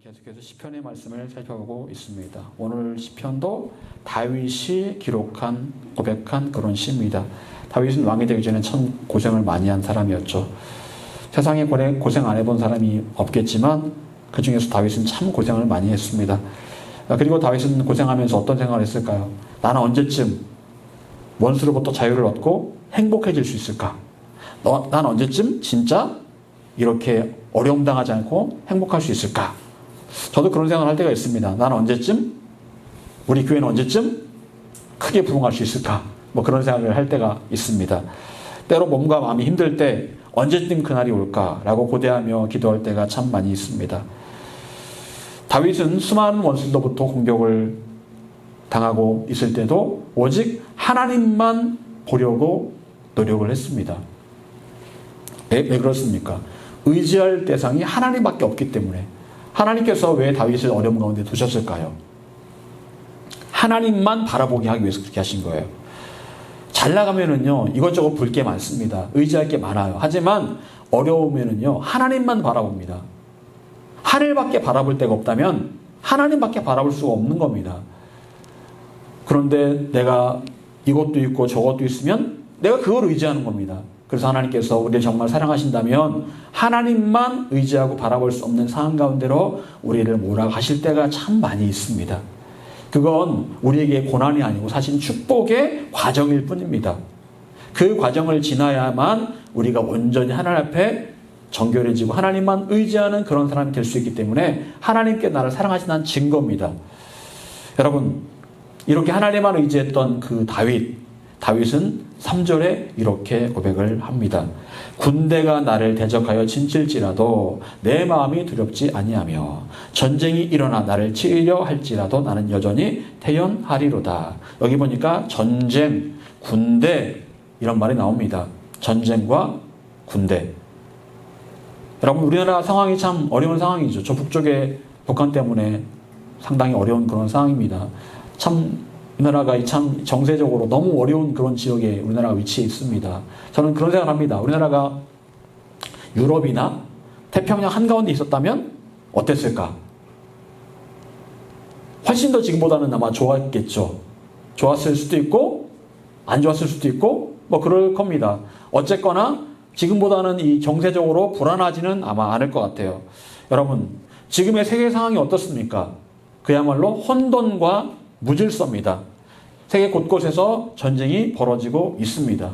계속해서 시편의 말씀을 살펴보고 있습니다. 오늘 시편도 다윗이 기록한 고백한 그런 시입니다. 다윗은 왕이 되기 전에 참 고생을 많이 한 사람이었죠. 세상에 고생 안 해본 사람이 없겠지만 그 중에서 다윗은 참 고생을 많이 했습니다. 그리고 다윗은 고생하면서 어떤 생각을 했을까요? 나는 언제쯤 원수로부터 자유를 얻고 행복해질 수 있을까? 난 언제쯤 진짜 이렇게 어려움 당하지 않고 행복할 수 있을까? 저도 그런 생각을 할 때가 있습니다. 나는 언제쯤, 우리 교회는 언제쯤 크게 부흥할 수 있을까? 그런 생각을 할 때가 있습니다. 때로 몸과 마음이 힘들 때 언제쯤 그날이 올까라고 고대하며 기도할 때가 참 많이 있습니다. 다윗은 수많은 원수들로부터 공격을 당하고 있을 때도 오직 하나님만 보려고 노력을 했습니다. 왜 그렇습니까? 의지할 대상이 하나님밖에 없기 때문에. 하나님께서 왜 다윗을 어려움 가운데 두셨을까요? 하나님만 바라보게 하기 위해서 그렇게 하신 거예요. 잘 나가면은요, 이것저것 볼 게 많습니다. 의지할 게 많아요. 하지만 어려우면은요, 하나님만 바라봅니다. 하늘밖에 바라볼 데가 없다면 하나님밖에 바라볼 수가 없는 겁니다. 그런데 내가 이것도 있고 저것도 있으면 내가 그걸 의지하는 겁니다. 그래서 하나님께서 우리를 정말 사랑하신다면 하나님만 의지하고 바라볼 수 없는 상황 가운데로 우리를 몰아가실 때가 참 많이 있습니다. 그건 우리에게 고난이 아니고 사실 축복의 과정일 뿐입니다. 그 과정을 지나야만 우리가 온전히 하나님 앞에 정결해지고 하나님만 의지하는 그런 사람이 될 수 있기 때문에 하나님께 나를 사랑하신다는 증거입니다. 여러분, 이렇게 하나님만 의지했던 그 다윗은 3절에 이렇게 고백을 합니다. 군대가 나를 대적하여 진칠지라도 내 마음이 두렵지 아니하며 전쟁이 일어나 나를 치려 할지라도 나는 여전히 태연하리로다. 여기 보니까 전쟁, 군대 이런 말이 나옵니다. 전쟁과 군대. 여러분, 우리나라 상황이 참 어려운 상황이죠. 저 북쪽의 북한 때문에 상당히 어려운 그런 상황입니다. 참 우리나라가 참 정세적으로 너무 어려운 그런 지역에 우리나라가 위치해 있습니다. 저는 그런 생각을 합니다. 우리나라가 유럽이나 태평양 한가운데 있었다면 어땠을까? 훨씬 더 지금보다는 아마 좋았겠죠. 좋았을 수도 있고 안 좋았을 수도 있고 그럴 겁니다. 어쨌거나 지금보다는 이 경제적으로 불안하지는 아마 않을 것 같아요. 여러분, 지금의 세계 상황이 어떻습니까? 그야말로 혼돈과 무질서입니다. 세계 곳곳에서 전쟁이 벌어지고 있습니다.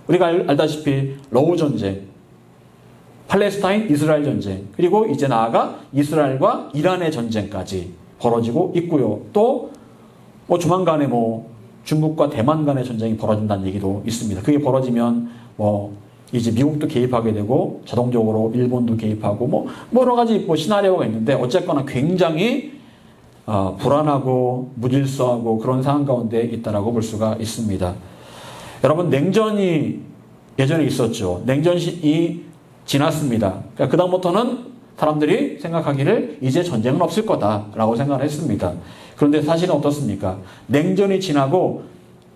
우리가 알다시피 러우 전쟁, 팔레스타인 이스라엘 전쟁, 그리고 이제 나아가 이스라엘과 이란의 전쟁까지 벌어지고 있고요. 또 조만간에 중국과 대만 간의 전쟁이 벌어진다는 얘기도 있습니다. 그게 벌어지면 이제 미국도 개입하게 되고 자동적으로 일본도 개입하고 여러 가지 시나리오가 있는데 어쨌거나 굉장히 불안하고 무질서하고 그런 상황 가운데 있다라고 볼 수가 있습니다. 여러분, 냉전이 예전에 있었죠. 냉전이 지났습니다. 그러니까 그다음부터는 사람들이 생각하기를 이제 전쟁은 없을 거다라고 생각을 했습니다. 그런데 사실은 어떻습니까? 냉전이 지나고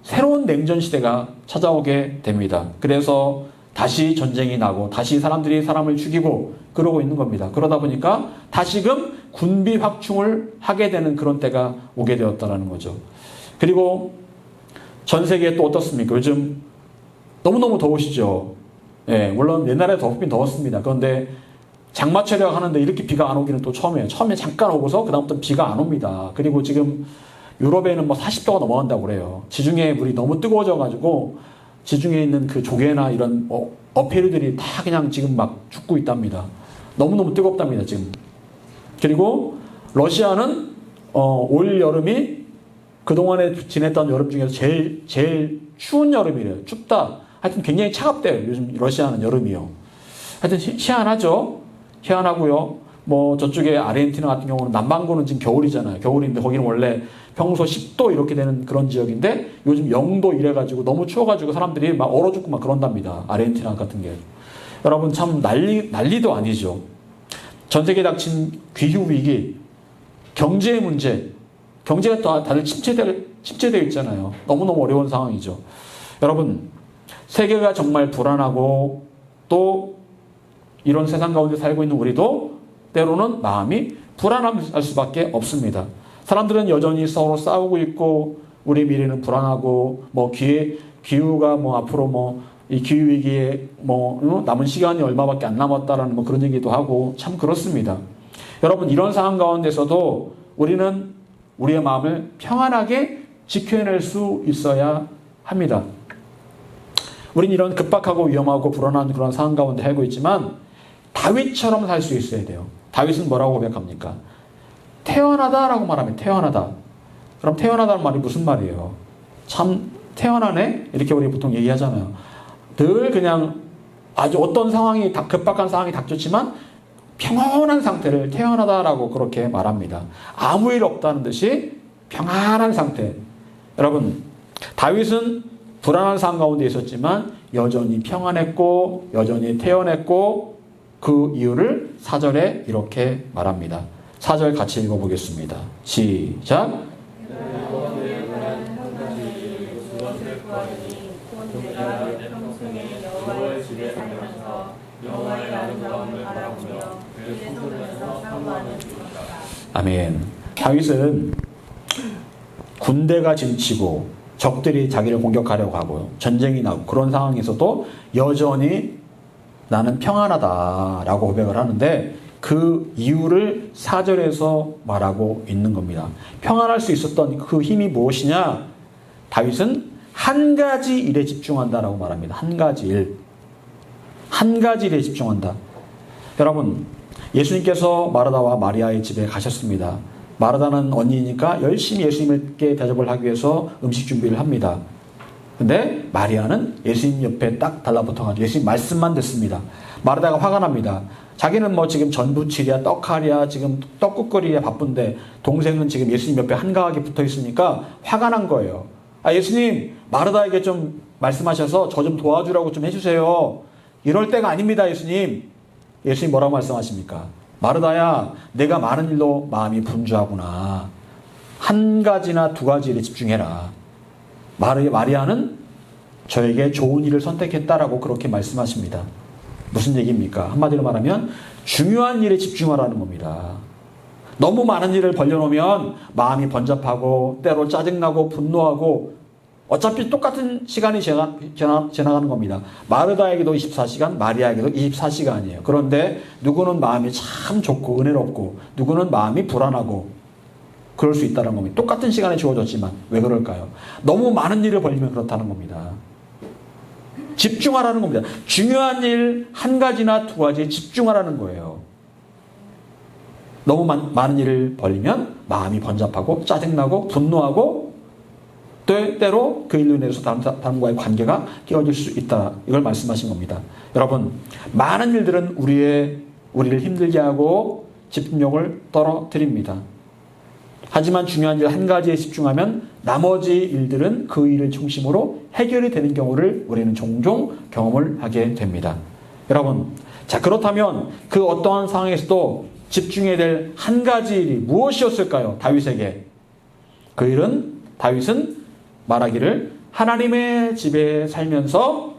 새로운 냉전 시대가 찾아오게 됩니다. 그래서 다시 전쟁이 나고 다시 사람들이 사람을 죽이고 그러고 있는 겁니다. 그러다 보니까 다시금 군비 확충을 하게 되는 그런 때가 오게 되었다는 거죠. 그리고 전 세계에 또 어떻습니까? 요즘 너무너무 더우시죠. 물론 옛날에 덥긴 더웠습니다. 그런데 장마철이라고 하는데 이렇게 비가 안 오기는 또 처음이에요. 처음에 잠깐 오고서 그다음부터 비가 안 옵니다. 그리고 지금 유럽에는 40도가 넘어간다고 그래요. 지중해 물이 너무 뜨거워져가지고 지중해에 있는 그 조개나 이런 어패류들이 다 그냥 지금 막 죽고 있답니다. 너무너무 뜨겁답니다, 지금. 그리고 러시아는 올 여름이 그동안에 지냈던 여름 중에서 제일 추운 여름이래요. 춥다. 하여튼 굉장히 차갑대요, 요즘 러시아는 여름이요. 하여튼 희한하죠? 희한하고요. 저쪽에 아르헨티나 같은 경우는 남반구는 지금 겨울이잖아요. 겨울인데 거기는 원래 평소 10도 이렇게 되는 그런 지역인데 요즘 0도 이래가지고 너무 추워가지고 사람들이 막 얼어 죽고 막 그런답니다. 아르헨티나 같은 게. 여러분, 참 난리도 아니죠. 전 세계에 닥친 기후위기, 경제의 문제, 경제가 다들 침체되어 있잖아요. 너무너무 어려운 상황이죠. 여러분, 세계가 정말 불안하고 또 이런 세상 가운데 살고 있는 우리도 때로는 마음이 불안할 수밖에 없습니다. 사람들은 여전히 서로 싸우고 있고 우리 미래는 불안하고 뭐 기후가 뭐 앞으로 뭐 이 기후 위기에 뭐 남은 시간이 얼마밖에 안 남았다라는 뭐 그런 얘기도 하고 참 그렇습니다. 여러분 이런 상황 가운데서도 우리는 우리의 마음을 평안하게 지켜낼 수 있어야 합니다. 우린 이런 급박하고 위험하고 불안한 그런 상황 가운데 살고 있지만 다윗처럼 살 수 있어야 돼요. 다윗은 뭐라고 고백합니까? 태어나다라고 말합니다. 태어나다. 그럼 태어나다는 말이 무슨 말이에요? 참 태어나네? 이렇게 우리 보통 얘기하잖아요. 늘 그냥 아주 어떤 상황이 급박한 상황이 닥쳤지만 평온한 상태를 태어나다라고 그렇게 말합니다. 아무 일 없다는 듯이 평안한 상태. 여러분 다윗은 불안한 상황 가운데 있었지만 여전히 평안했고 여전히 태어났고 그 이유를 4절에 이렇게 말합니다. 4절 같이 읽어보겠습니다. 시작. 아멘. 다윗은 군대가 진치고 적들이 자기를 공격하려고 하고 전쟁이 나고 그런 상황에서도 여전히 나는 평안하다라고 고백을 하는데 그 이유를 4절에서 말하고 있는 겁니다. 평안할 수 있었던 그 힘이 무엇이냐? 다윗은 한 가지 일에 집중한다라고 말합니다. 한 가지 일. 한 가지 일에 집중한다. 여러분, 예수님께서 마르다와 마리아의 집에 가셨습니다. 마르다는 언니니까 열심히 예수님께 대접을 하기 위해서 음식 준비를 합니다. 근데 마리아는 예수님 옆에 딱 달라붙어가지고 예수님 말씀만 듣습니다. 마르다가 화가 납니다. 자기는 뭐 지금 전부치랴 떡하랴 지금 떡국 끓이랴 바쁜데 동생은 지금 예수님 옆에 한가하게 붙어 있으니까 화가 난 거예요. 아 예수님 마르다에게 좀 말씀하셔서 저 좀 도와주라고 좀 해주세요. 이럴 때가 아닙니다 예수님. 예수님 뭐라고 말씀하십니까? 마르다야 내가 많은 일로 마음이 분주하구나. 한 가지나 두 가지 일에 집중해라. 마리아는 저에게 좋은 일을 선택했다라고 그렇게 말씀하십니다. 무슨 얘기입니까? 한마디로 말하면 중요한 일에 집중하라는 겁니다. 너무 많은 일을 벌려놓으면 마음이 번잡하고 때로 짜증나고 분노하고 어차피 똑같은 시간이 지나가는 겁니다. 마르다에게도 24시간, 마리아에게도 24시간이에요. 그런데 누구는 마음이 참 좋고 은혜롭고 누구는 마음이 불안하고 그럴 수 있다는 겁니다. 똑같은 시간에 주어졌지만 왜 그럴까요? 너무 많은 일을 벌리면 그렇다는 겁니다. 집중하라는 겁니다. 중요한 일 한 가지나 두 가지에 집중하라는 거예요. 너무 많은 일을 벌리면 마음이 번잡하고 짜증나고 분노하고 때로 그 일로 인해서 다른과의 관계가 깨어질 수 있다. 이걸 말씀하신 겁니다. 여러분, 많은 일들은 우리를 힘들게 하고 집중력을 떨어뜨립니다. 하지만 중요한 일 한 가지에 집중하면 나머지 일들은 그 일을 중심으로 해결이 되는 경우를 우리는 종종 경험을 하게 됩니다. 여러분, 자 그렇다면 그 어떠한 상황에서도 집중해야 될 한 가지 일이 무엇이었을까요? 다윗에게. 그 일은 다윗은 말하기를 하나님의 집에 살면서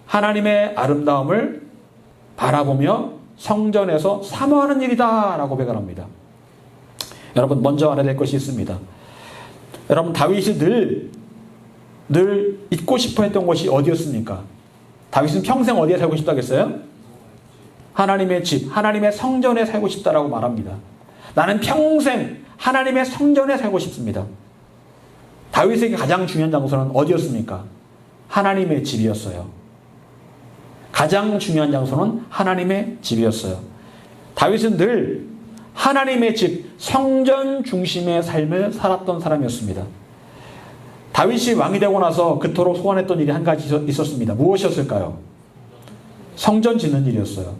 하나님의 아름다움을 바라보며 성전에서 사모하는 일이다 라고 고백을 합니다. 여러분 먼저 알아야 될 것이 있습니다. 여러분 다윗이 늘 잊고 싶어 했던 것이 어디였습니까? 다윗은 평생 어디에 살고 싶다고 했어요? 하나님의 집, 하나님의 성전에 살고 싶다라고 말합니다. 나는 평생 하나님의 성전에 살고 싶습니다. 다윗에게 가장 중요한 장소는 어디였습니까? 하나님의 집이었어요. 가장 중요한 장소는 하나님의 집이었어요. 다윗은 늘 하나님의 집, 성전 중심의 삶을 살았던 사람이었습니다. 다윗이 왕이 되고 나서 그토록 소원했던 일이 한 가지 있었습니다. 무엇이었을까요? 성전 짓는 일이었어요.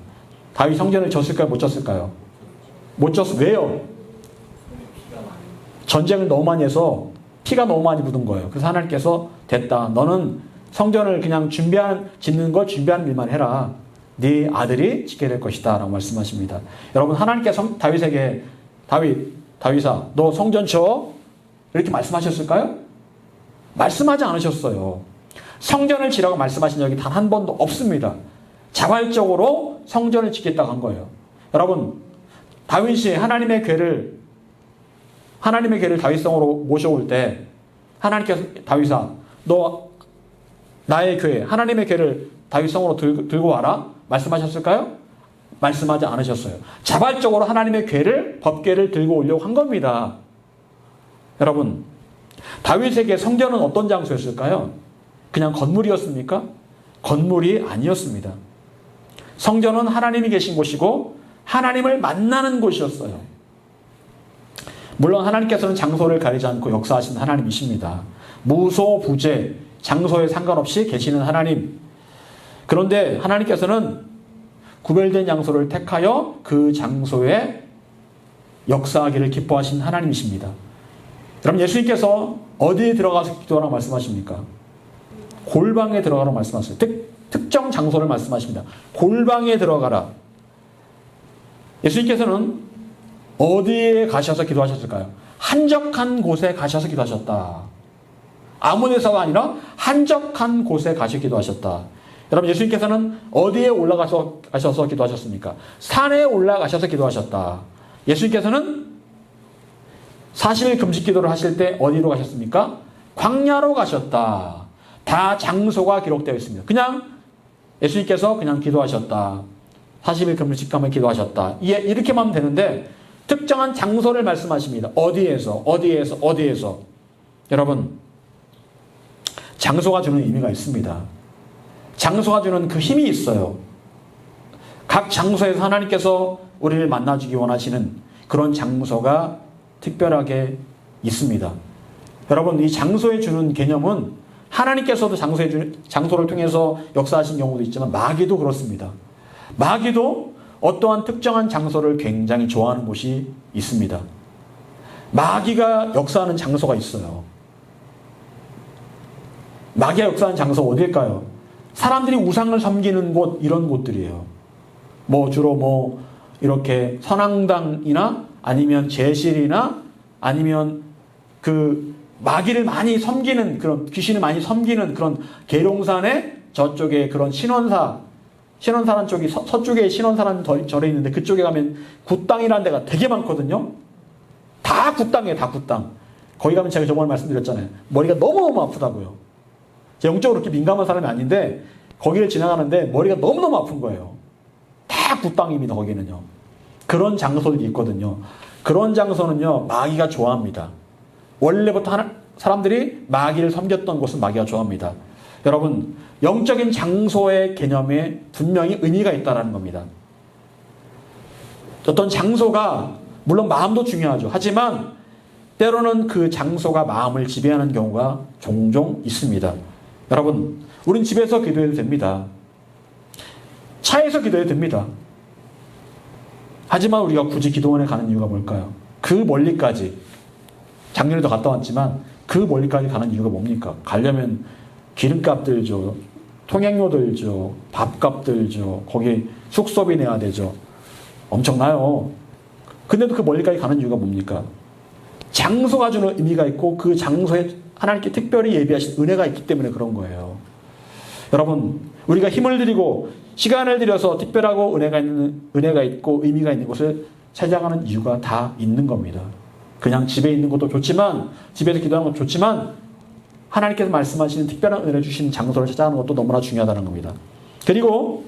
다윗 성전을 졌을까요? 못 졌을까요? 못 졌어요. 왜요? 전쟁을 너무 많이 해서 피가 너무 많이 묻은 거예요. 그래서 하나님께서 됐다. 너는 성전을 그냥 짓는 걸 준비하는 일만 해라. 네 아들이 짓게 될 것이다. 라고 말씀하십니다. 여러분 하나님께서 다윗에게 다윗아 너 성전 쳐? 이렇게 말씀하셨을까요? 말씀하지 않으셨어요. 성전을 지라고 말씀하신 적이 단 한 번도 없습니다. 자발적으로 성전을 짓겠다고 한 거예요. 여러분 다윗이 하나님의 궤를 다윗성으로 모셔올 때 하나님께서 다윗아 너 나의 궤 하나님의 궤를 다윗성으로 들고 와라 말씀하셨을까요? 말씀하지 않으셨어요. 자발적으로 하나님의 궤를 법궤를 들고 오려고 한 겁니다. 여러분 다윗에게 성전은 어떤 장소였을까요? 그냥 건물이었습니까? 건물이 아니었습니다. 성전은 하나님이 계신 곳이고 하나님을 만나는 곳이었어요. 물론 하나님께서는 장소를 가리지 않고 역사하신 하나님이십니다. 무소부재 장소에 상관없이 계시는 하나님. 그런데 하나님께서는 구별된 장소를 택하여 그 장소에 역사하기를 기뻐하신 하나님이십니다. 여러분 예수님께서 어디에 들어가서 기도하라고 말씀하십니까? 골방에 들어가라고 말씀하세요. 특정 장소를 말씀하십니다. 골방에 들어가라. 예수님께서는 어디에 가셔서 기도하셨을까요? 한적한 곳에 가셔서 기도하셨다. 아무 데서가 아니라 한적한 곳에 가셔서 기도하셨다. 여러분 예수님께서는 어디에 올라가셔서 기도하셨습니까? 산에 올라가셔서 기도하셨다. 예수님께서는 40일 금식 기도를 하실 때 어디로 가셨습니까? 광야로 가셨다. 다 장소가 기록되어 있습니다. 그냥 예수님께서 그냥 기도하셨다. 40일 금식하며 기도하셨다. 이렇게만 하면 되는데 특정한 장소를 말씀하십니다. 어디에서. 여러분 장소가 주는 의미가 있습니다. 장소가 주는 그 힘이 있어요. 각 장소에서 하나님께서 우리를 만나주기 원하시는 그런 장소가 특별하게 있습니다. 여러분 이 장소에 주는 개념은 하나님께서도 장소를 통해서 역사하신 경우도 있지만 마귀도 그렇습니다. 마귀도 어떠한 특정한 장소를 굉장히 좋아하는 곳이 있습니다. 마귀가 역사하는 장소가 있어요. 마귀가 역사하는 장소가 어딜까요? 사람들이 우상을 섬기는 곳 이런 곳들이에요. 주로 이렇게 선앙당이나 아니면 제실이나 아니면 그 마귀를 많이 섬기는 그런 귀신을 많이 섬기는 그런 계룡산의 저쪽에 그런 신원사란 쪽이 서쪽에 신원사라는 절에 있는데 그쪽에 가면 굿당이라는 데가 되게 많거든요. 다 굿당이에요. 다 굿당. 거기 가면 제가 저번에 말씀드렸잖아요. 머리가 너무너무 아프다고요. 제가 영적으로 그렇게 민감한 사람이 아닌데 거기를 지나가는데 머리가 너무너무 아픈 거예요. 다 굿당입니다. 거기는요. 그런 장소들이 있거든요. 그런 장소는요. 마귀가 좋아합니다. 원래부터 사람들이 마귀를 섬겼던 곳은 마귀가 좋아합니다. 여러분 영적인 장소의 개념에 분명히 의미가 있다는 겁니다. 어떤 장소가 물론 마음도 중요하죠. 하지만 때로는 그 장소가 마음을 지배하는 경우가 종종 있습니다. 여러분 우린 집에서 기도해도 됩니다. 차에서 기도해도 됩니다. 하지만 우리가 굳이 기도원에 가는 이유가 뭘까요? 그 멀리까지 작년에도 갔다 왔지만 그 멀리까지 가는 이유가 뭡니까? 가려면 기름값 들죠. 통행료 들죠. 밥값 들죠. 거기 숙소비 내야 되죠. 엄청나요. 근데도 그 멀리까지 가는 이유가 뭡니까? 장소가 주는 의미가 있고 그 장소에 하나님께 특별히 예비하신 은혜가 있기 때문에 그런 거예요. 여러분 우리가 힘을 들이고 시간을 들여서 특별하고 은혜가 있고 의미가 있는 곳을 찾아가는 이유가 다 있는 겁니다. 그냥 집에 있는 것도 좋지만 집에서 기도하는 것도 좋지만 하나님께서 말씀하시는 특별한 은혜 주신 장소를 찾아가는 것도 너무나 중요하다는 겁니다. 그리고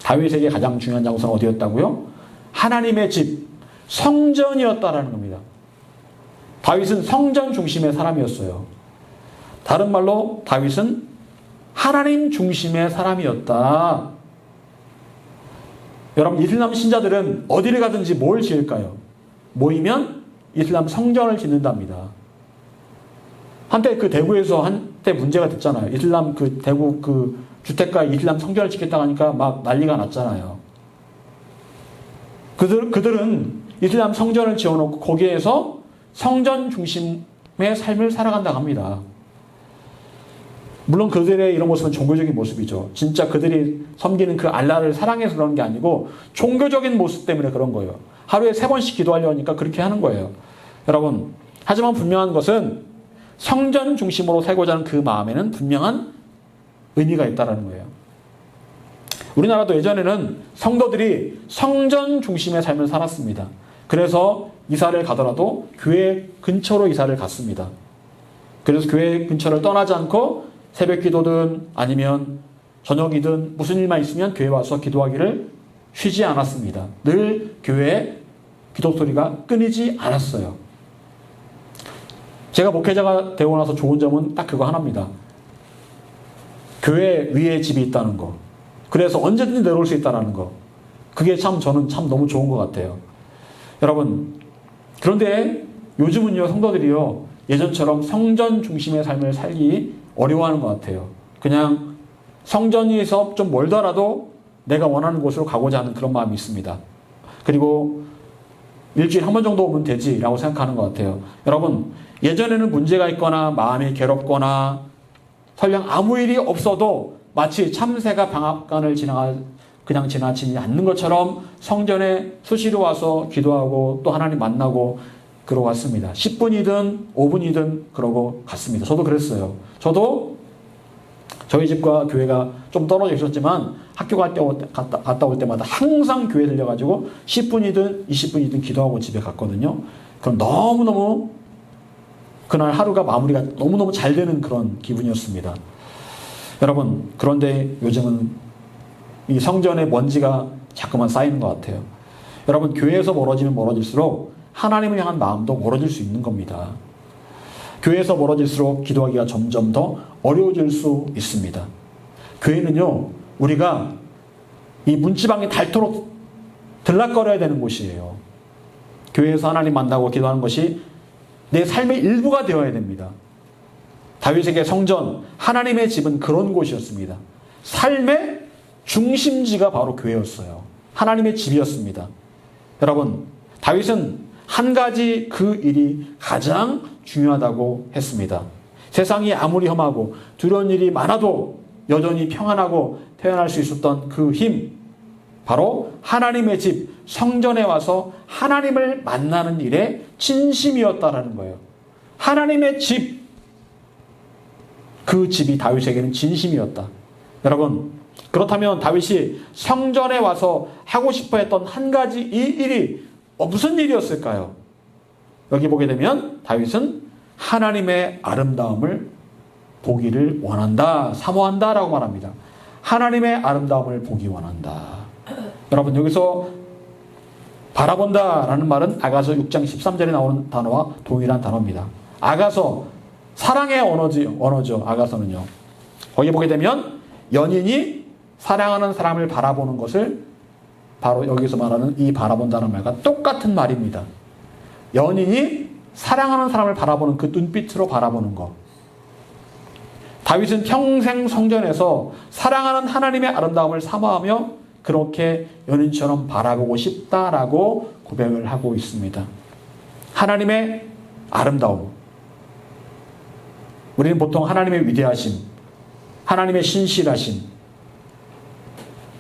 다윗에게 가장 중요한 장소는 어디였다고요? 하나님의 집, 성전이었다라는 겁니다. 다윗은 성전 중심의 사람이었어요. 다른 말로 다윗은 하나님 중심의 사람이었다. 여러분 이슬람 신자들은 어디를 가든지 뭘 지을까요? 모이면 이슬람 성전을 짓는답니다. 한때 그 대구에서 한때 문제가 됐잖아요. 이슬람 그 대구 그 주택가에 이슬람 성전을 짓겠다고 하니까 막 난리가 났잖아요. 그들은 이슬람 성전을 지어놓고 거기에서 성전 중심의 삶을 살아간다고 합니다. 물론 그들의 이런 모습은 종교적인 모습이죠. 진짜 그들이 섬기는 그 알라를 사랑해서 그런 게 아니고 종교적인 모습 때문에 그런 거예요. 하루에 3번씩 기도하려니까 그렇게 하는 거예요. 여러분, 하지만 분명한 것은 성전 중심으로 살고자 하는 그 마음에는 분명한 의미가 있다는 거예요. 우리나라도 예전에는 성도들이 성전 중심의 삶을 살았습니다. 그래서 이사를 가더라도 교회 근처로 이사를 갔습니다. 그래서 교회 근처를 떠나지 않고 새벽 기도든 아니면 저녁이든 무슨 일만 있으면 교회 와서 기도하기를 쉬지 않았습니다. 늘 교회에 기도 소리가 끊이지 않았어요. 제가 목회자가 되고 나서 좋은 점은 딱 그거 하나입니다. 교회 위에 집이 있다는 거. 그래서 언제든지 내려올 수 있다는 거. 그게 저는 너무 좋은 것 같아요. 여러분, 그런데 요즘은요, 성도들이요, 예전처럼 성전 중심의 삶을 살기 어려워하는 것 같아요. 그냥 성전에서 좀 멀더라도 내가 원하는 곳으로 가고자 하는 그런 마음이 있습니다. 그리고 일주일에 한 번 정도 오면 되지라고 생각하는 것 같아요. 여러분, 예전에는 문제가 있거나 마음이 괴롭거나 설령 아무 일이 없어도 마치 참새가 방앗간을 그냥 지나치지 않는 것처럼 성전에 수시로 와서 기도하고 또 하나님 만나고 그러고 갔습니다. 10분이든 5분이든 그러고 갔습니다. 저도 그랬어요. 저도 저희 집과 교회가 좀 떨어져 있었지만 학교 갔다 올 때마다 항상 교회 들려가지고 10분이든 20분이든 기도하고 집에 갔거든요. 그럼 너무너무 그날 하루가 마무리가 너무너무 잘 되는 그런 기분이었습니다. 여러분, 그런데 요즘은 이 성전의 먼지가 자꾸만 쌓이는 것 같아요. 여러분, 교회에서 멀어지면 멀어질수록 하나님을 향한 마음도 멀어질 수 있는 겁니다. 교회에서 멀어질수록 기도하기가 점점 더 어려워질 수 있습니다. 교회는요, 우리가 이 문지방에 닳도록 들락거려야 되는 곳이에요. 교회에서 하나님 만나고 기도하는 것이 내 삶의 일부가 되어야 됩니다. 다윗에게 성전, 하나님의 집은 그런 곳이었습니다. 삶의 중심지가 바로 교회였어요. 하나님의 집이었습니다. 여러분, 다윗은 한 가지 그 일이 가장 중요하다고 했습니다. 세상이 아무리 험하고 두려운 일이 많아도 여전히 평안하고 태어날 수 있었던 그 힘, 바로 하나님의 집, 성전에 와서 하나님을 만나는 일에 진심이었다라는 거예요. 하나님의 집, 그 집이 다윗에게는 진심이었다. 여러분, 그렇다면 다윗이 성전에 와서 하고 싶어 했던 한 가지 이 일이 무슨 일이었을까요? 여기 보게 되면 다윗은 하나님의 아름다움을 보기를 원한다, 사모한다 라고 말합니다. 하나님의 아름다움을 보기 원한다. 여러분, 여기서 바라본다 라는 말은 아가서 6장 13절에 나오는 단어와 동일한 단어입니다. 아가서, 사랑의 언어죠. 아가서는요. 거기 보게 되면 연인이 사랑하는 사람을 바라보는 것을 바로 여기서 말하는 이 바라본다는 말과 똑같은 말입니다. 연인이 사랑하는 사람을 바라보는 그 눈빛으로 바라보는 것. 다윗은 평생 성전에서 사랑하는 하나님의 아름다움을 사모하며 그렇게 연인처럼 바라보고 싶다라고 고백을 하고 있습니다. 하나님의 아름다움. 우리는 보통 하나님의 위대하심, 하나님의 신실하심,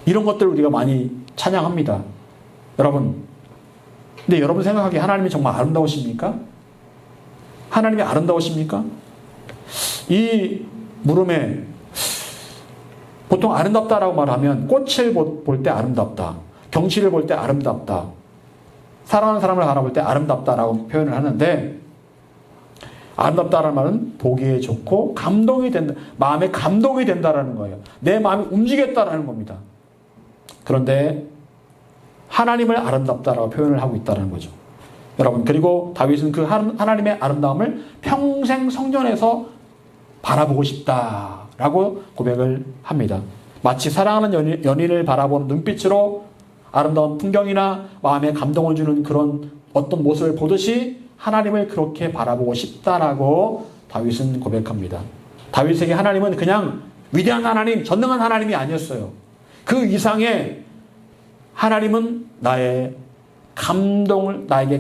이런 것들을 우리가 많이 찬양합니다. 여러분, 근데 여러분 생각하기에 하나님이 정말 아름다우십니까? 하나님이 아름다우십니까? 이 물음에 보통 아름답다라고 말하면 꽃을 볼 때 아름답다, 경치를 볼 때 아름답다, 사랑하는 사람을 바라볼 때 아름답다라고 표현을 하는데, 아름답다라는 말은 보기에 좋고 감동이 된다, 마음에 감동이 된다라는 거예요. 내 마음이 움직였다라는 겁니다. 그런데 하나님을 아름답다라고 표현을 하고 있다는 거죠. 여러분, 그리고 다윗은 그 하나님의 아름다움을 평생 성전에서 바라보고 싶다라고 고백을 합니다. 마치 사랑하는 연인을 바라보는 눈빛으로 아름다운 풍경이나 마음에 감동을 주는 그런 어떤 모습을 보듯이 하나님을 그렇게 바라보고 싶다라고 다윗은 고백합니다. 다윗에게 하나님은 그냥 위대한 하나님, 전능한 하나님이 아니었어요. 그 이상의 하나님은 나에게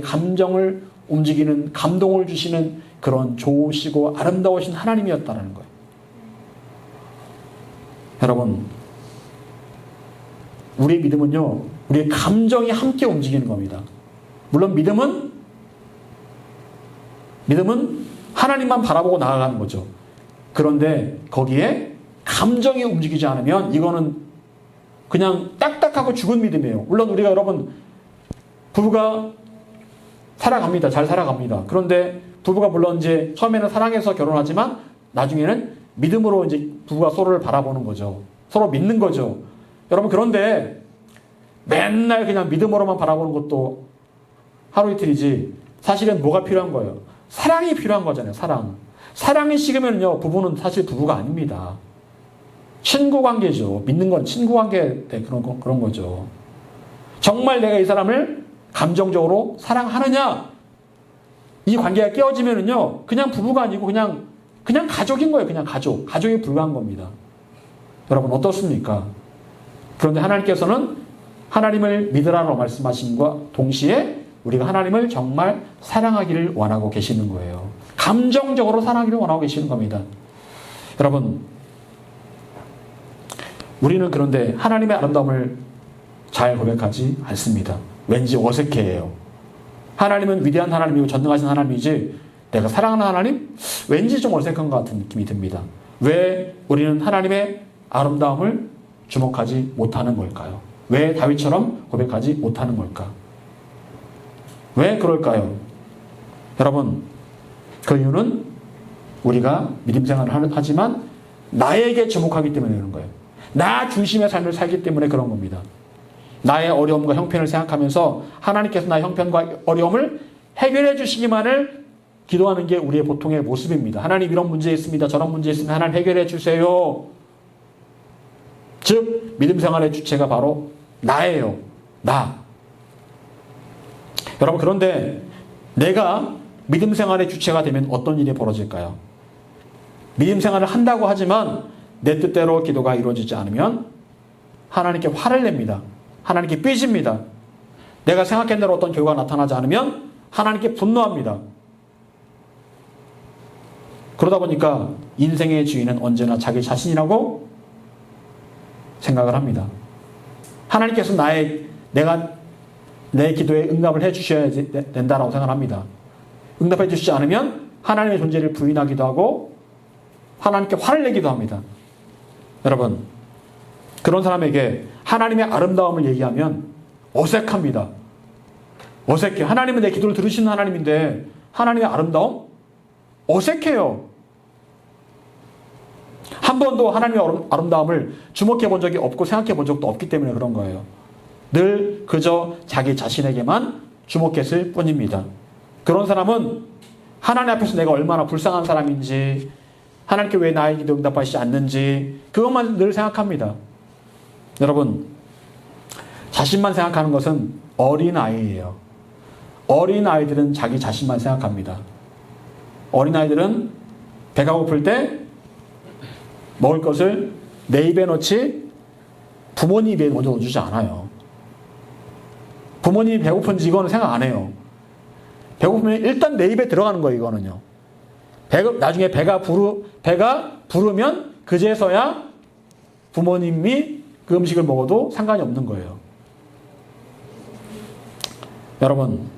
감정을 움직이는, 감동을 주시는 그런 좋으시고 아름다우신 하나님이었다는 거예요. 여러분, 우리의 믿음은요, 우리의 감정이 함께 움직이는 겁니다. 물론 믿음은 하나님만 바라보고 나아가는 거죠. 그런데 거기에 감정이 움직이지 않으면 이거는 그냥 딱딱하고 죽은 믿음이에요. 물론 우리가 여러분 부부가 살아갑니다. 잘 살아갑니다. 그런데 부부가 물론 이제 처음에는 사랑해서 결혼하지만 나중에는 믿음으로 이제 부부가 서로를 바라보는 거죠. 서로 믿는 거죠. 여러분 그런데 맨날 그냥 믿음으로만 바라보는 것도 하루 이틀이지 사실은 뭐가 필요한 거예요? 사랑이 필요한 거잖아요. 사랑. 사랑이 식으면요 부부는 사실 부부가 아닙니다. 친구 관계죠. 믿는 건 친구 관계 때 그런 거죠. 정말 내가 이 사람을 감정적으로 사랑하느냐? 이 관계가 깨어지면은요, 그냥 부부가 아니고 그냥 가족인 거예요. 그냥 가족. 가족에 불과한 겁니다. 여러분, 어떻습니까? 그런데 하나님께서는 하나님을 믿으라고 말씀하신과 동시에 우리가 하나님을 정말 사랑하기를 원하고 계시는 거예요. 감정적으로 사랑하기를 원하고 계시는 겁니다. 여러분, 우리는 그런데 하나님의 아름다움을 잘 고백하지 않습니다. 왠지 어색해해요. 하나님은 위대한 하나님이고 전능하신 하나님이지 내가 사랑하는 하나님? 왠지 좀 어색한 것 같은 느낌이 듭니다. 왜 우리는 하나님의 아름다움을 주목하지 못하는 걸까요? 왜 다윗처럼 고백하지 못하는 걸까? 왜 그럴까요? 여러분, 그 이유는 우리가 믿음 생활을 하지만 나에게 주목하기 때문에 그런 거예요. 나 중심의 삶을 살기 때문에 그런 겁니다. 나의 어려움과 형편을 생각하면서 하나님께서 나의 형편과 어려움을 해결해 주시기만을 기도하는 게 우리의 보통의 모습입니다. 하나님 이런 문제 있습니다. 저런 문제 있습니다. 하나님 해결해 주세요. 즉 믿음 생활의 주체가 바로 나예요. 나. 여러분 그런데 내가 믿음 생활의 주체가 되면 어떤 일이 벌어질까요? 믿음 생활을 한다고 하지만 내 뜻대로 기도가 이루어지지 않으면 하나님께 화를 냅니다. 하나님께 삐집니다. 내가 생각한 대로 어떤 결과가 나타나지 않으면 하나님께 분노합니다. 그러다 보니까 인생의 주인은 언제나 자기 자신이라고 생각을 합니다. 하나님께서 내가 내 기도에 응답을 해주셔야 된다라고 생각합니다. 응답해 주시지 않으면 하나님의 존재를 부인하기도 하고 하나님께 화를 내기도 합니다. 여러분, 그런 사람에게 하나님의 아름다움을 얘기하면 어색합니다. 어색해. 하나님은 내 기도를 들으시는 하나님인데 하나님의 아름다움? 어색해요. 한 번도 하나님의 아름다움을 주목해 본 적이 없고 생각해 본 적도 없기 때문에 그런 거예요. 늘 그저 자기 자신에게만 주목했을 뿐입니다. 그런 사람은 하나님 앞에서 내가 얼마나 불쌍한 사람인지, 하나님께 왜 나의 기도 응답하시지 않는지 그것만 늘 생각합니다. 여러분, 자신만 생각하는 것은 어린아이예요. 어린아이들은 자기 자신만 생각합니다. 어린아이들은 배가 고플 때 먹을 것을 내 입에 넣지 부모님 입에 먼저 넣어주지 않아요. 부모님이 배고픈지 이거는 생각 안 해요. 배고프면 일단 내 입에 들어가는 거예요. 이거는요. 나중에 배가 부르면 그제서야 부모님이 그 음식을 먹어도 상관이 없는 거예요. 여러분,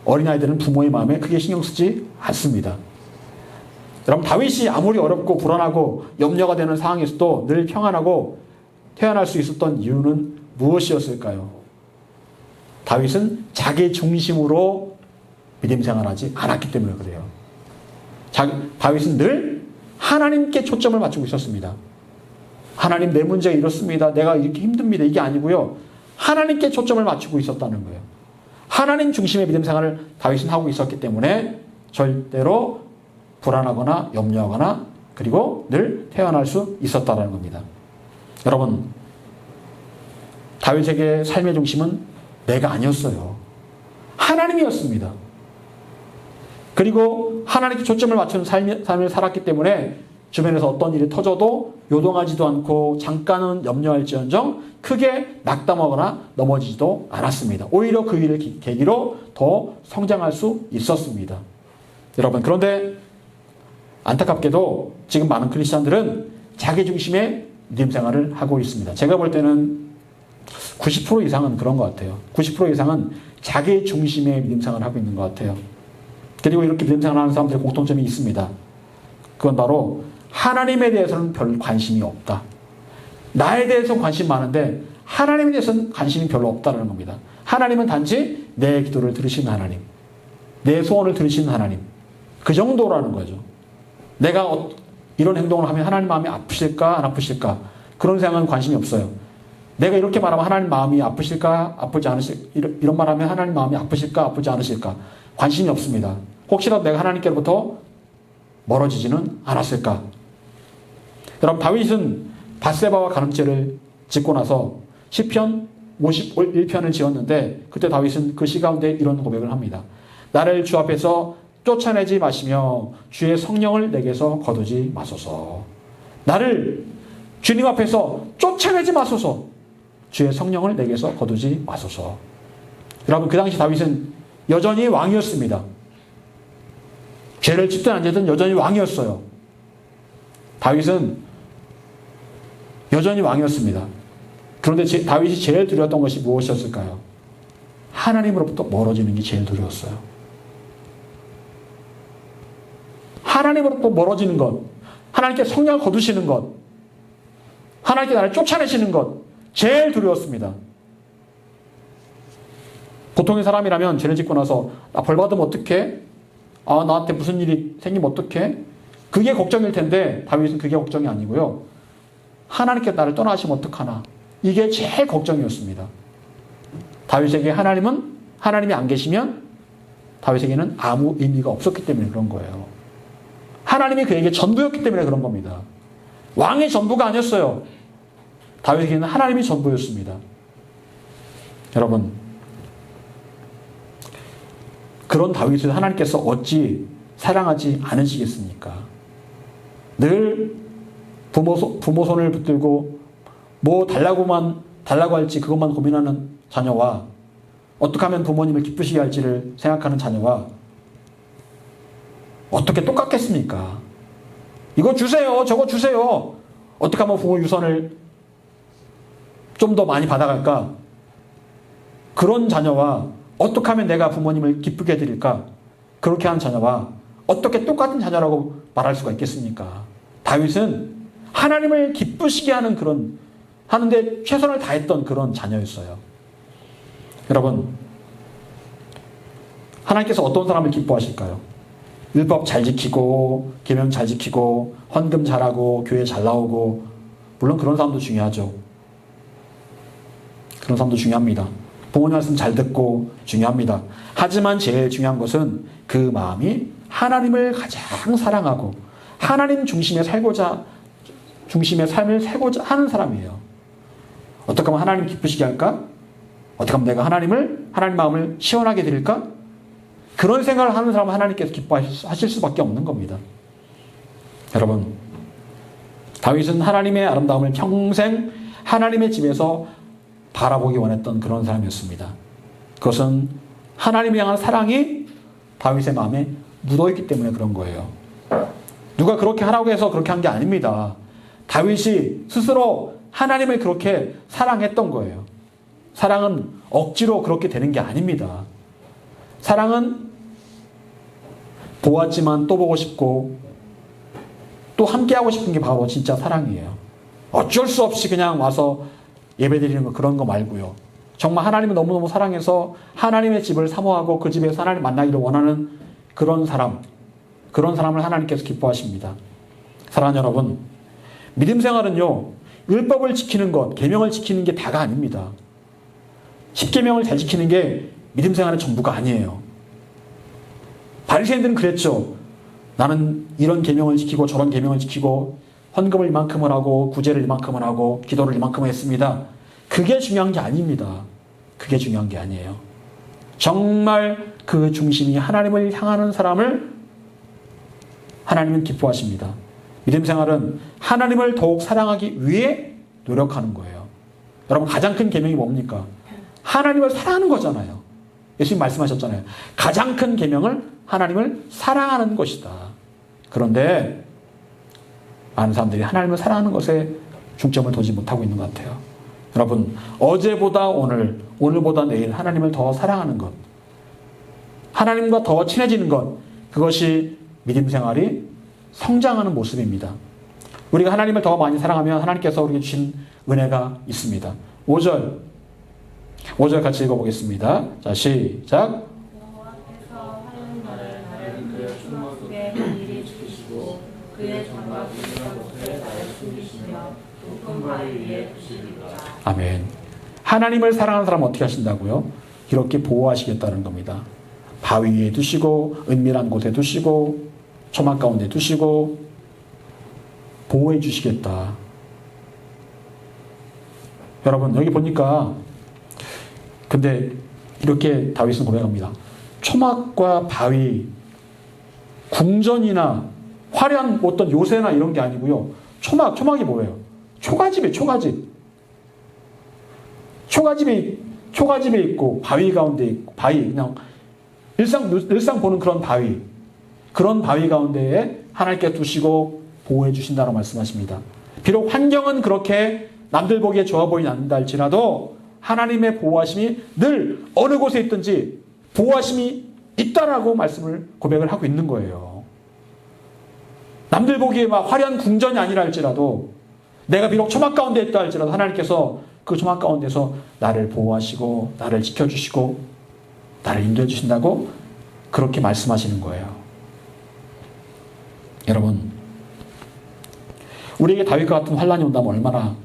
어린아이들은 부모의 마음에 크게 신경 쓰지 않습니다. 여러분, 다윗이 아무리 어렵고 불안하고 염려가 되는 상황에서도 늘 평안하고 태어날 수 있었던 이유는 무엇이었을까요? 다윗은 자기 중심으로 믿음 생활하지 않았기 때문에 그래요. 다윗은 늘 하나님께 초점을 맞추고 있었습니다. 하나님, 내 문제가 이렇습니다. 내가 이렇게 힘듭니다. 이게 아니고요. 하나님께 초점을 맞추고 있었다는 거예요. 하나님 중심의 믿음 생활을 다윗은 하고 있었기 때문에 절대로 불안하거나 염려하거나 그리고 늘 태어날 수 있었다는 겁니다. 여러분, 다윗에게 삶의 중심은 내가 아니었어요. 하나님이었습니다. 그리고 하나님께 초점을 맞춘 삶을 살았기 때문에 주변에서 어떤 일이 터져도 요동하지도 않고 잠깐은 염려할지언정 크게 낙담하거나 넘어지지도 않았습니다. 오히려 그 일을 계기로 더 성장할 수 있었습니다. 여러분, 그런데 안타깝게도 지금 많은 크리스찬들은 자기 중심의 믿음 생활을 하고 있습니다. 제가 볼 때는 90% 이상은 그런 것 같아요. 90% 이상은 자기 중심의 믿음 생활을 하고 있는 것 같아요. 그리고 이렇게 믿음 생활하는 사람들의 공통점이 있습니다. 그건 바로 하나님에 대해서는 별 관심이 없다. 나에 대해서 관심 많은데 하나님에 대해서는 관심이 별로 없다는 겁니다. 하나님은 단지 내 기도를 들으시는 하나님, 내 소원을 들으시는 하나님, 그 정도라는 거죠. 내가 이런 행동을 하면 하나님 마음이 아프실까 안 아프실까 그런 생각은 관심이 없어요. 내가 이렇게 말하면 하나님 마음이 아프실까 아프지 않으실까, 이런 말하면 하나님 마음이 아프실까 아프지 않으실까 관심이 없습니다. 혹시라도 내가 하나님께로부터 멀어지지는 않았을까. 여러분, 다윗은 밧세바와 간음죄를 짓고 나서 시편 51편을 지었는데 그때 다윗은 그 시 가운데 이런 고백을 합니다. 나를 주 앞에서 쫓아내지 마시며 주의 성령을 내게서 거두지 마소서. 나를 주님 앞에서 쫓아내지 마소서. 주의 성령을 내게서 거두지 마소서. 여러분, 그 당시 다윗은 여전히 왕이었습니다. 죄를 짓든 안 짓든 여전히 왕이었어요. 다윗은 여전히 왕이었습니다. 그런데 다윗이 제일 두려웠던 것이 무엇이었을까요? 하나님으로부터 멀어지는 게 제일 두려웠어요. 하나님으로부터 멀어지는 것, 하나님께 성령을 거두시는 것, 하나님께 나를 쫓아내시는 것, 제일 두려웠습니다. 보통의 사람이라면 죄를 짓고 나서 나 벌 받으면 어떡해? 나한테 무슨 일이 생기면 어떡해? 그게 걱정일 텐데 다윗은 그게 걱정이 아니고요. 하나님께 나를 떠나시면 어떡하나? 이게 제일 걱정이었습니다. 다윗에게 하나님이 안 계시면 다윗에게는 아무 의미가 없었기 때문에 그런 거예요. 하나님이 그에게 전부였기 때문에 그런 겁니다. 왕의 전부가 아니었어요. 다윗에게는 하나님이 전부였습니다. 여러분, 그런 다윗을 하나님께서 어찌 사랑하지 않으시겠습니까? 늘 부모 손을 붙들고 뭐 달라고 할지 그것만 고민하는 자녀와 어떻게 하면 부모님을 기쁘시게 할지를 생각하는 자녀와 어떻게 똑같겠습니까? 이거 주세요, 저거 주세요. 어떻게 하면 부모 유산을 좀 더 많이 받아갈까? 그런 자녀와 어떻게 하면 내가 부모님을 기쁘게 해드릴까? 그렇게 하는 자녀와 어떻게 똑같은 자녀라고 말할 수가 있겠습니까? 다윗은 하나님을 기쁘시게 하는데 최선을 다했던 그런 자녀였어요. 여러분, 하나님께서 어떤 사람을 기뻐하실까요? 율법 잘 지키고 계명 잘 지키고 헌금 잘하고 교회 잘 나오고, 물론 그런 사람도 중요하죠. 그런 사람도 중요합니다. 부모님 말씀 잘 듣고 중요합니다. 하지만 제일 중요한 것은 그 마음이 하나님을 가장 사랑하고 하나님 중심의 삶을 살고자 하는 사람이에요. 어떻게 하면 하나님 기쁘시게 할까? 어떻게 하면 내가 하나님 마음을 시원하게 드릴까? 그런 생각을 하는 사람은 하나님께서 기뻐하실 수밖에 없는 겁니다. 여러분, 다윗은 하나님의 아름다움을 평생 하나님의 집에서 바라보기 원했던 그런 사람이었습니다. 그것은 하나님을 향한 사랑이 다윗의 마음에 묻어있기 때문에 그런 거예요. 누가 그렇게 하라고 해서 그렇게 한 게 아닙니다. 다윗이 스스로 하나님을 그렇게 사랑했던 거예요. 사랑은 억지로 그렇게 되는 게 아닙니다. 사랑은 보았지만 또 보고 싶고 또 함께하고 싶은 게 바로 진짜 사랑이에요. 어쩔 수 없이 그냥 와서 예배드리는 거, 그런 거 말고요. 정말 하나님을 너무너무 사랑해서 하나님의 집을 사모하고 그 집에서 하나님 만나기를 원하는 그런 사람을 하나님께서 기뻐하십니다. 사랑하는 여러분, 믿음 생활은요, 율법을 지키는 것, 계명을 지키는 게 다가 아닙니다. 10계명을 잘 지키는 게 믿음 생활의 전부가 아니에요. 바리새인들은 그랬죠. 나는 이런 계명을 지키고 저런 계명을 지키고 헌금을 이만큼을 하고 구제를 이만큼을 하고 기도를 이만큼을 했습니다. 그게 중요한 게 아닙니다. 그게 중요한 게 아니에요. 정말 그 중심이 하나님을 향하는 사람을 하나님은 기뻐하십니다. 믿음 생활은 하나님을 더욱 사랑하기 위해 노력하는 거예요. 여러분, 가장 큰 계명이 뭡니까? 하나님을 사랑하는 거잖아요. 예수님 말씀하셨잖아요. 가장 큰 계명은 하나님을 사랑하는 것이다. 그런데 많은 사람들이 하나님을 사랑하는 것에 중점을 두지 못하고 있는 것 같아요. 여러분, 어제보다 오늘보다 내일 하나님을 더 사랑하는 것, 하나님과 더 친해지는 것, 그것이 믿음 생활이 성장하는 모습입니다. 우리가 하나님을 더 많이 사랑하면 하나님께서 우리에게 주신 은혜가 있습니다. 5절 같이 읽어보겠습니다. 자, 시작. 여호와께서 하는 날을 나를 그의 주먹 속에 미리 죽이시고 그의 장막 밑에 나를 숨기시며 높은 바위 위에 두시리라. 아멘. 하나님을 사랑하는 사람은 어떻게 하신다고요? 이렇게 보호하시겠다는 겁니다. 바위 위에 두시고 은밀한 곳에 두시고 초막 가운데 두시고 보호해 주시겠다. 여러분 여기 보니까 근데 이렇게 다윗은 고백합니다. 초막과 바위, 궁전이나 화려한 어떤 요새나 이런 게 아니고요. 초막이 뭐예요? 초가집이에요. 초가집에 있고 바위 가운데 있고 바위 그냥 일상 보는 그런 바위 가운데에 하나님께 두시고 보호해 주신다고 말씀하십니다. 비록 환경은 그렇게 남들 보기에 좋아 보이지 않는다 할지라도 하나님의 보호하심이 늘 어느 곳에 있든지 보호하심이 있다라고 말씀을 고백을 하고 있는 거예요. 남들 보기에 막 화려한 궁전이 아니라 할지라도 내가 비록 초막 가운데 있다 할지라도 하나님께서 그 초막 가운데서 나를 보호하시고 나를 지켜주시고 나를 인도해 주신다고 그렇게 말씀하시는 거예요. 여러분 우리에게 다윗과 같은 환난이 온다면 얼마나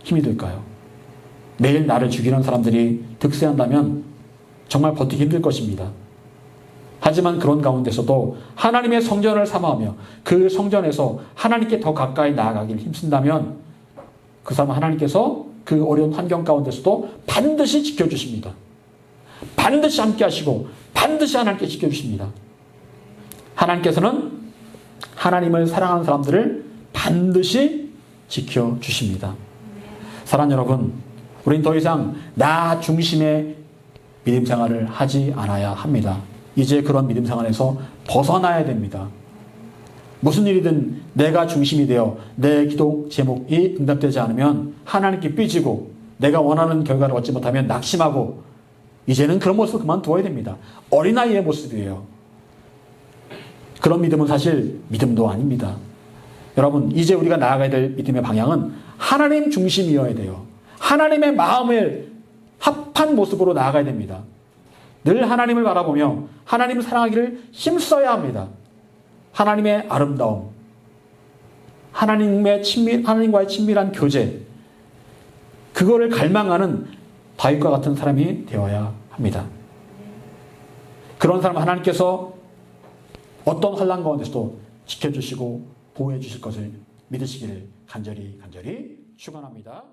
힘이 들까요? 매일 나를 죽이는 사람들이 득세한다면 정말 버티기 힘들 것입니다. 하지만 그런 가운데서도 하나님의 성전을 사모하며 그 성전에서 하나님께 더 가까이 나아가기를 힘쓴다면 그 사람은 하나님께서 그 어려운 환경 가운데서도 반드시 지켜주십니다. 반드시 함께 하시고 반드시 하나님께 지켜주십니다. 하나님께서는 하나님을 사랑하는 사람들을 반드시 지켜주십니다. 사랑하는 여러분, 우린 더 이상 나 중심의 믿음 생활을 하지 않아야 합니다. 이제 그런 믿음 생활에서 벗어나야 됩니다. 무슨 일이든 내가 중심이 되어 내 기도 제목이 응답되지 않으면 하나님께 삐지고 내가 원하는 결과를 얻지 못하면 낙심하고 이제는 그런 모습을 그만두어야 됩니다. 어린아이의 모습이에요. 그런 믿음은 사실 믿음도 아닙니다. 여러분 이제 우리가 나아가야 될 믿음의 방향은 하나님 중심이어야 돼요. 하나님의 마음을 합한 모습으로 나아가야 됩니다. 늘 하나님을 바라보며 하나님을 사랑하기를 힘써야 합니다. 하나님의 아름다움, 하나님과의 친밀한 교제, 그거를 갈망하는 다윗과 같은 사람이 되어야 합니다. 그런 사람 하나님께서 어떤 환난 가운데서도 지켜주시고 보호해 주실 것을 믿으시기를 간절히 축원합니다.